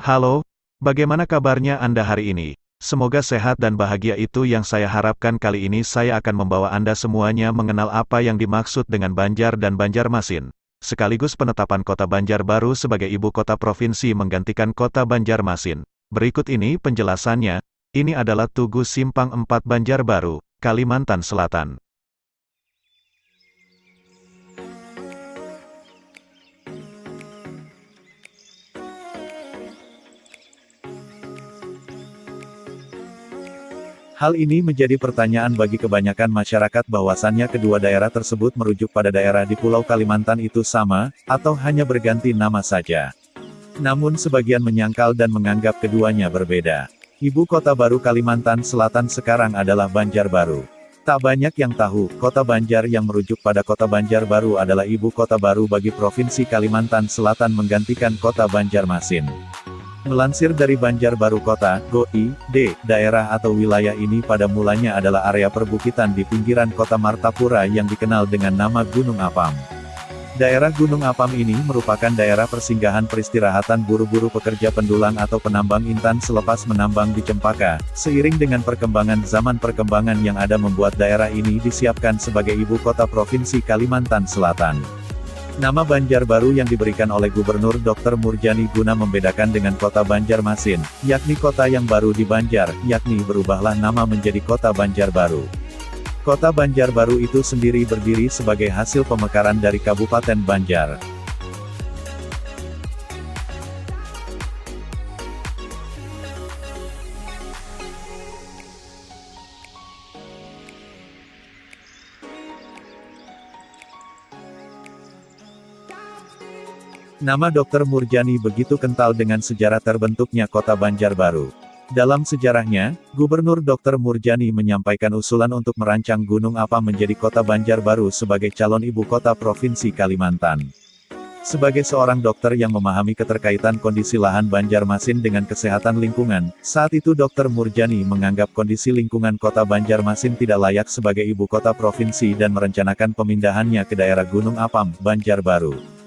Halo, bagaimana kabarnya Anda hari ini? Semoga sehat dan bahagia itu yang saya harapkan. Kali ini saya akan membawa Anda semuanya mengenal apa yang dimaksud dengan Banjar dan Banjarmasin. Sekaligus penetapan kota Banjarbaru sebagai ibu kota provinsi menggantikan kota Banjarmasin. Berikut ini penjelasannya. Ini adalah Tugu Simpang 4 Banjarbaru, Kalimantan Selatan. Hal ini menjadi pertanyaan bagi kebanyakan masyarakat bahwasannya kedua daerah tersebut merujuk pada daerah di Pulau Kalimantan itu sama, atau hanya berganti nama saja. Namun sebagian menyangkal dan menganggap keduanya berbeda. Ibu kota baru Kalimantan Selatan sekarang adalah Banjarbaru. Tak banyak yang tahu, kota Banjar yang merujuk pada kota Banjarbaru adalah ibu kota baru bagi Provinsi Kalimantan Selatan menggantikan kota Banjarmasin. Melansir dari Banjarbaru Kota, GOI.D, daerah atau wilayah ini pada mulanya adalah area perbukitan di pinggiran kota Martapura yang dikenal dengan nama Gunung Apam. Daerah Gunung Apam ini merupakan daerah persinggahan peristirahatan buru-buru pekerja pendulang atau penambang intan selepas menambang di Cempaka. Seiring dengan perkembangan zaman perkembangan yang ada membuat daerah ini disiapkan sebagai ibu kota Provinsi Kalimantan Selatan. Nama Banjarbaru yang diberikan oleh Gubernur Dr. Murjani guna membedakan dengan kota Banjarmasin, yakni kota yang baru di Banjar, yakni berubahlah nama menjadi kota Banjarbaru. Kota Banjarbaru itu sendiri berdiri sebagai hasil pemekaran dari Kabupaten Banjar. Nama Dr. Murjani begitu kental dengan sejarah terbentuknya kota Banjarbaru. Dalam sejarahnya, Gubernur Dr. Murjani menyampaikan usulan untuk merancang Gunung Apam menjadi kota Banjarbaru sebagai calon ibu kota Provinsi Kalimantan. Sebagai seorang dokter yang memahami keterkaitan kondisi lahan Banjarmasin dengan kesehatan lingkungan, saat itu Dr. Murjani menganggap kondisi lingkungan kota Banjarmasin tidak layak sebagai ibu kota provinsi dan merencanakan pemindahannya ke daerah Gunung Apam, Banjarbaru.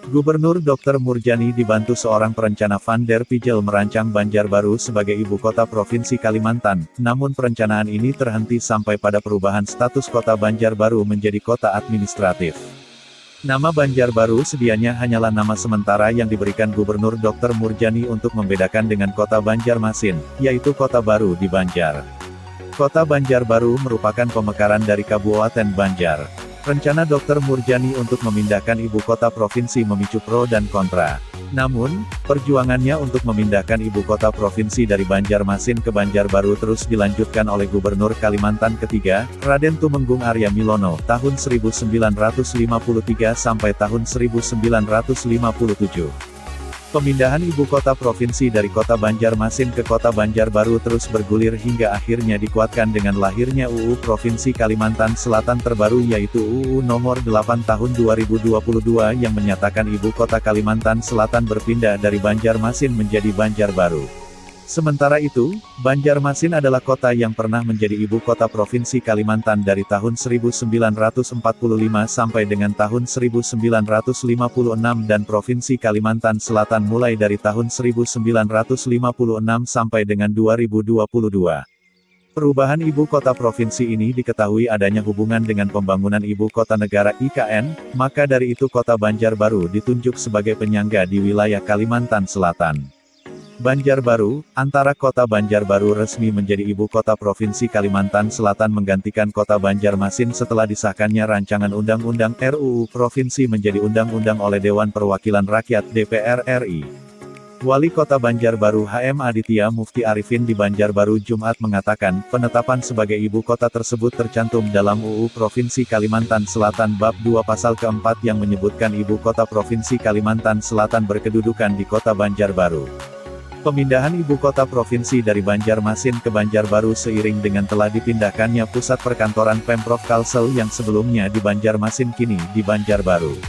Gubernur Dr. Murjani dibantu seorang perencana Van der Pijl merancang Banjarbaru sebagai ibu kota provinsi Kalimantan, namun perencanaan ini terhenti sampai pada perubahan status kota Banjarbaru menjadi kota administratif. Nama Banjarbaru sedianya hanyalah nama sementara yang diberikan Gubernur Dr. Murjani untuk membedakan dengan kota Banjarmasin, yaitu kota baru di Banjar. Kota Banjarbaru merupakan pemekaran dari Kabupaten Banjar. Rencana Dr. Murjani untuk memindahkan ibu kota provinsi memicu pro dan kontra. Namun, perjuangannya untuk memindahkan ibu kota provinsi dari Banjarmasin ke Banjarbaru terus dilanjutkan oleh Gubernur Kalimantan ketiga, Raden Tumenggung Arya Milono, tahun 1953 sampai tahun 1957. Pemindahan ibu kota provinsi dari kota Banjarmasin ke kota Banjarbaru terus bergulir hingga akhirnya dikuatkan dengan lahirnya UU Provinsi Kalimantan Selatan terbaru yaitu UU Nomor 8 Tahun 2022 yang menyatakan ibu kota Kalimantan Selatan berpindah dari Banjarmasin menjadi Banjarbaru. Sementara itu, Banjarmasin adalah kota yang pernah menjadi ibu kota Provinsi Kalimantan dari tahun 1945 sampai dengan tahun 1956 dan Provinsi Kalimantan Selatan mulai dari tahun 1956 sampai dengan 2022. Perubahan ibu kota provinsi ini diketahui adanya hubungan dengan pembangunan ibu kota negara (IKN), maka dari itu kota Banjarbaru ditunjuk sebagai penyangga di wilayah Kalimantan Selatan. Banjarbaru, antara kota Banjarbaru resmi menjadi ibu kota Provinsi Kalimantan Selatan menggantikan kota Banjarmasin setelah disahkannya rancangan Undang-Undang RUU Provinsi menjadi undang-undang oleh Dewan Perwakilan Rakyat DPR RI. Wali Kota Banjarbaru HM Aditya Mufti Arifin di Banjarbaru Jumat mengatakan, penetapan sebagai ibu kota tersebut tercantum dalam UU Provinsi Kalimantan Selatan Bab 2 Pasal keempat yang menyebutkan ibu kota Provinsi Kalimantan Selatan berkedudukan di kota Banjarbaru. Pemindahan ibu kota provinsi dari Banjarmasin ke Banjarbaru seiring dengan telah dipindahkannya pusat perkantoran Pemprov Kalsel yang sebelumnya di Banjarmasin kini di Banjarbaru.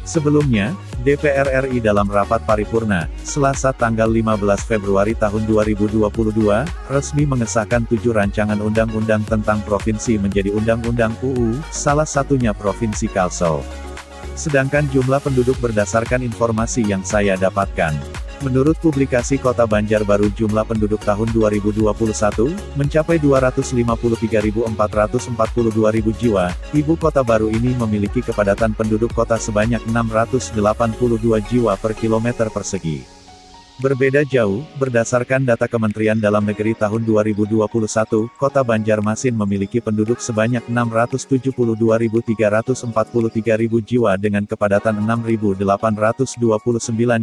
Sebelumnya, DPR RI dalam rapat paripurna, Selasa tanggal 15 Februari tahun 2022, resmi mengesahkan 7 rancangan undang-undang tentang provinsi menjadi undang-undang UU, salah satunya Provinsi Kalsel. Sedangkan jumlah penduduk berdasarkan informasi yang saya dapatkan, Menurut publikasi Kota Banjarbaru, jumlah penduduk tahun 2021 mencapai 253.442.000 jiwa. Ibu kota baru ini memiliki kepadatan penduduk kota sebanyak 682 jiwa per kilometer persegi. Berbeda jauh, berdasarkan data Kementerian Dalam Negeri tahun 2021, Kota Banjarmasin memiliki penduduk sebanyak 672.343.000 jiwa dengan kepadatan 6.829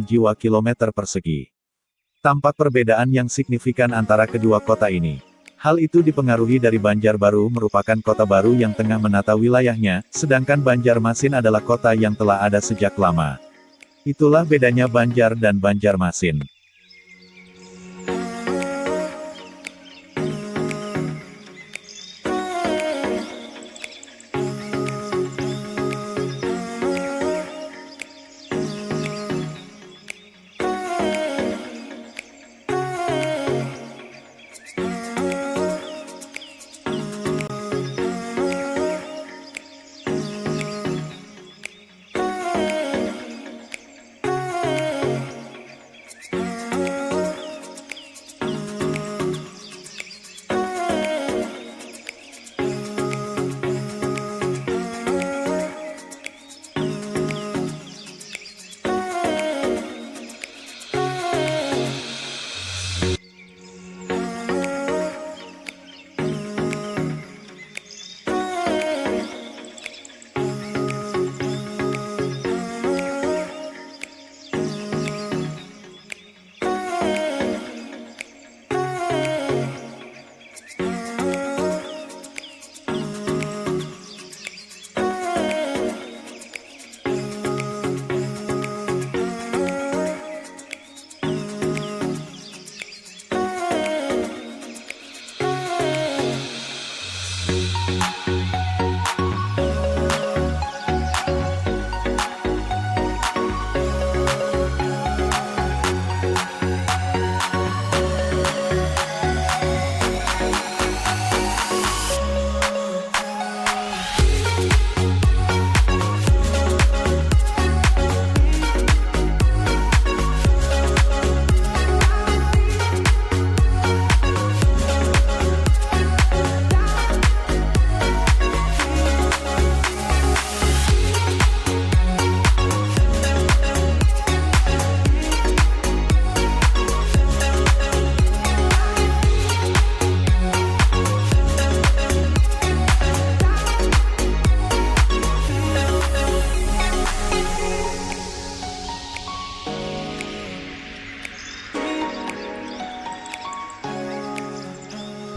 jiwa kilometer persegi. Tampak perbedaan yang signifikan antara kedua kota ini. Hal itu dipengaruhi dari Banjarbaru merupakan kota baru yang tengah menata wilayahnya, sedangkan Banjarmasin adalah kota yang telah ada sejak lama. Itulah bedanya Banjar dan Banjarmasin.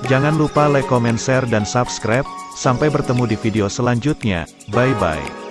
Jangan lupa like, comment, share, dan subscribe. Sampai bertemu di video selanjutnya. Bye-bye.